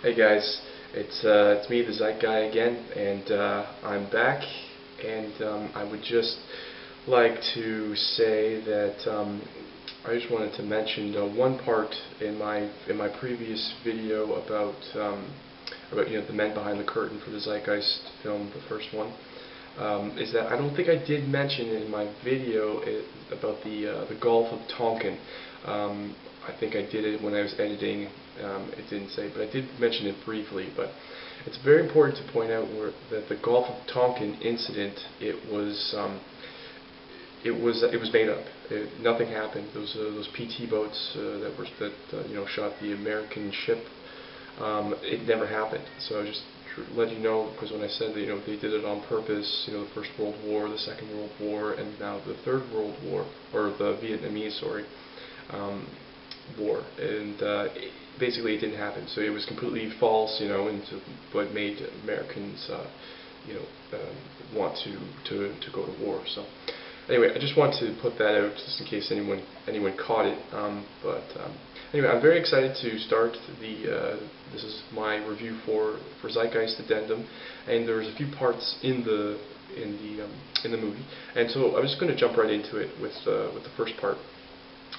Hey guys, it's me, the Zeitguy again, and I'm back. And I would just like to say that I just wanted to mention one part in my previous video about the men behind the curtain for the Zeitgeist film, the first one. Is that I don't think I did mention in my video about the Gulf of Tonkin. I think I did it when I was editing. It didn't say, but I did mention it briefly. But it's very important to point out that the Gulf of Tonkin incident, it was made up. Nothing happened. Those PT boats that shot the American ship. It never happened. So I just let you know, because when I said that they did it on purpose, the First World War, the Second World War, and now the Third World War, or the Vietnamese, war, and basically it didn't happen. So it was completely false, and what made Americans, want to go to war. So anyway, I just want to put that out just in case anyone caught it. Anyway, I'm very excited to start this is my review for Zeitgeist Addendum, and there's a few parts in the movie, and so I'm just going to jump right into it with the first part.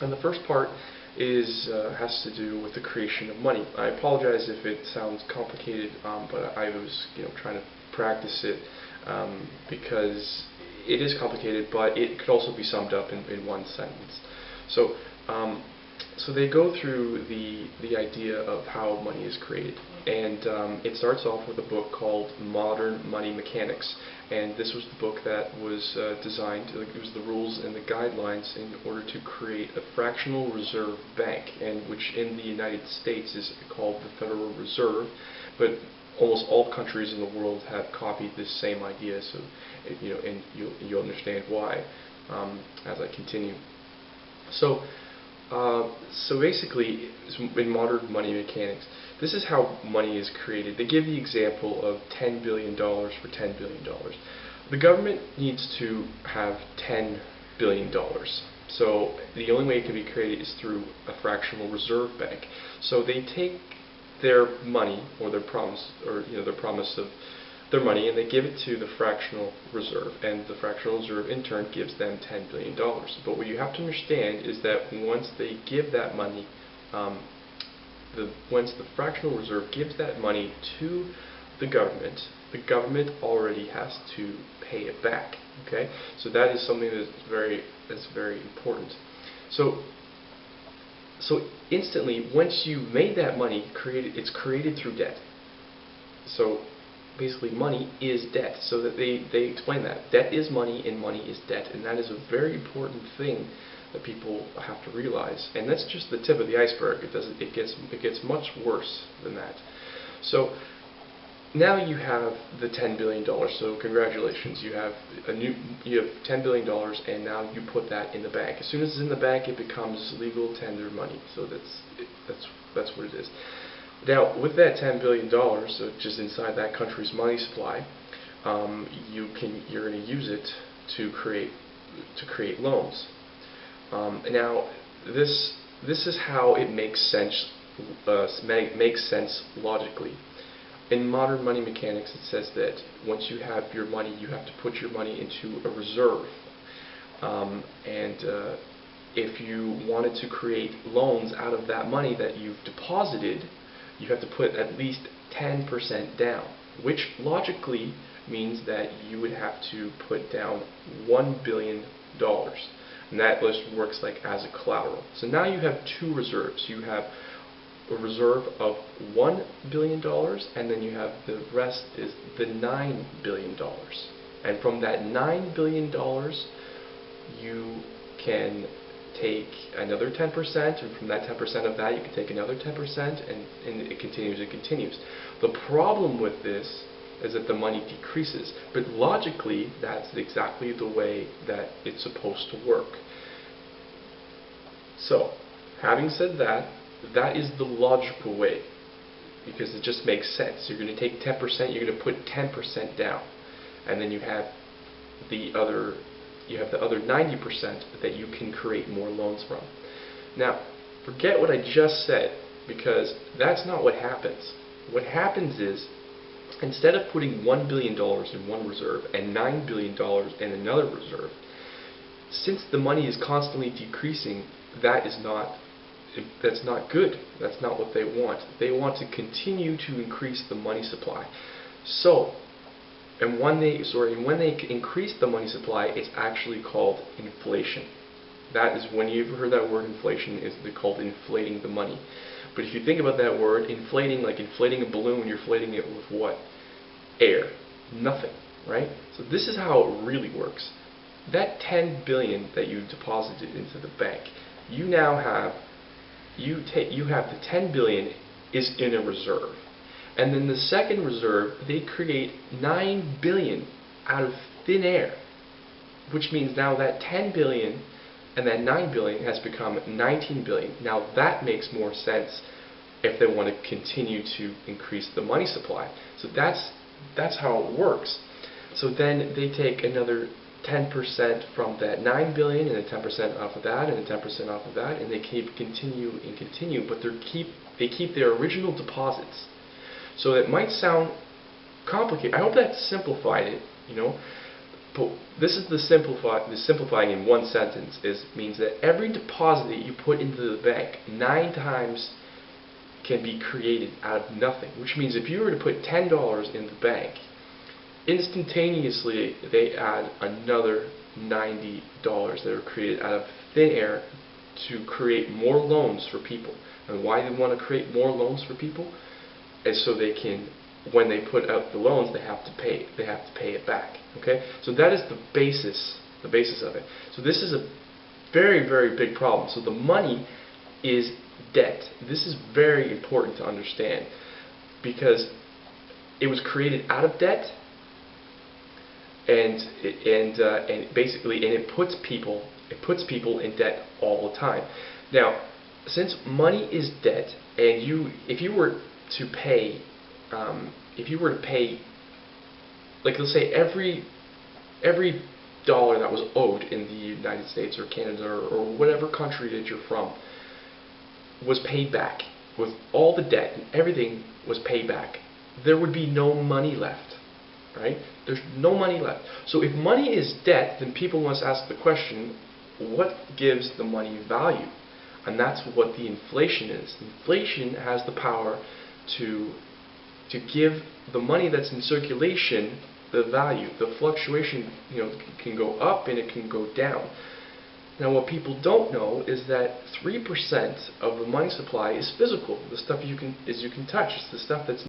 And the first part has to do with the creation of money. I apologize if it sounds complicated, but I was trying to practice it because it is complicated, but it could also be summed up in one sentence. So so they go through the idea of how money is created, and it starts off with a book called Modern Money Mechanics, and this was the book that was designed, it was the rules and the guidelines in order to create a fractional reserve bank, and which in the United States is called the Federal Reserve, but almost all countries in the world have copied this same idea, so and you'll understand why as I continue. So basically, in Modern Money Mechanics, this is how money is created. They give the example of $10 billion for $10 billion. The government needs to have $10 billion. So the only way it can be created is through a fractional reserve bank. So they take their money, or their promise of their money, and they give it to the fractional reserve, and the fractional reserve in turn gives them $10 billion. But what you have to understand is that once they give that money, once the fractional reserve gives that money to the government already has to pay it back. Okay, so that is something that's very important. So instantly, once you made that money, it's created through debt. So basically, money is debt. So that they explain that debt is money and money is debt, and that is a very important thing that people have to realize. And that's just the tip of the iceberg. It gets much worse than that. So now you have the $10 billion. So congratulations, you have $10 billion, and now you put that in the bank. As soon as it's in the bank, it becomes legal tender money. So that's what it is. Now, with that $10 billion, so just inside that country's money supply, you're going to use it to create loans. Now, this is how it makes sense logically. In Modern Money Mechanics, it says that once you have your money, you have to put your money into a reserve, if you wanted to create loans out of that money that you've deposited, you have to put at least 10% down, which logically means that you would have to put down $1 billion. And that list works like as a collateral. So now you have two reserves. You have a reserve of $1 billion, and then you have the rest is the $9 billion. And from that $9 billion, you can take another 10%, and from that 10% of that you can take another 10%, and it continues and continues. The problem with this is that the money decreases, but logically that's exactly the way that it's supposed to work. So, having said that, that is the logical way, because it just makes sense. You're going to take 10%, you're going to put 10% down, and then you have the other 90% that you can create more loans from. Now, forget what I just said, because that's not what happens. what happens is, instead of putting $1 billion in one reserve and $9 billion in another reserve, since the money is constantly decreasing, that's not good. That's not what they want. They want to continue to increase the money supply. So, and when they increase the money supply, it's actually called inflation. That is, when you ever heard that word inflation, they're called inflating the money. But if you think about that word, inflating, like inflating a balloon, you're inflating it with what? Air. Nothing, right? So this is how it really works. That 10 billion that you deposited into the bank, you now have the 10 billion is in a reserve. And then the second reserve, they create 9 billion out of thin air, which means now that 10 billion and that 9 billion has become 19 billion. Now that makes more sense if they want to continue to increase the money supply. So that's how it works. So then they take another 10% from that 9 billion and then 10% off of that and then 10% off of that, and they continue, but they keep their original deposits. So it might sound complicated. I hope that simplified it, but this is the simplifying in one sentence means that every deposit that you put into the bank 9 times can be created out of nothing, which means if you were to put $10 in the bank, instantaneously they add another $90 that are created out of thin air to create more loans for people. And why they want to create more loans for people is so they can, when they put out the loans, they have to pay it back. Okay? So that is the basis of it. So this is a very, very big problem. So the money is debt. This is very important to understand because it was created out of debt, and it puts people in debt all the time. Now, since money is debt, and if you were to pay, like let's say every dollar that was owed in the United States or Canada or whatever country that you're from was paid back, with all the debt and everything was paid back, there would be no money left, right? There's no money left. So if money is debt, then people must ask the question, what gives the money value? And that's what the inflation is. Inflation has the power to give the money that's in circulation the value. The fluctuation, can go up and it can go down. Now, what people don't know is that 3% of the money supply is physical. The stuff you can touch. It's the stuff that's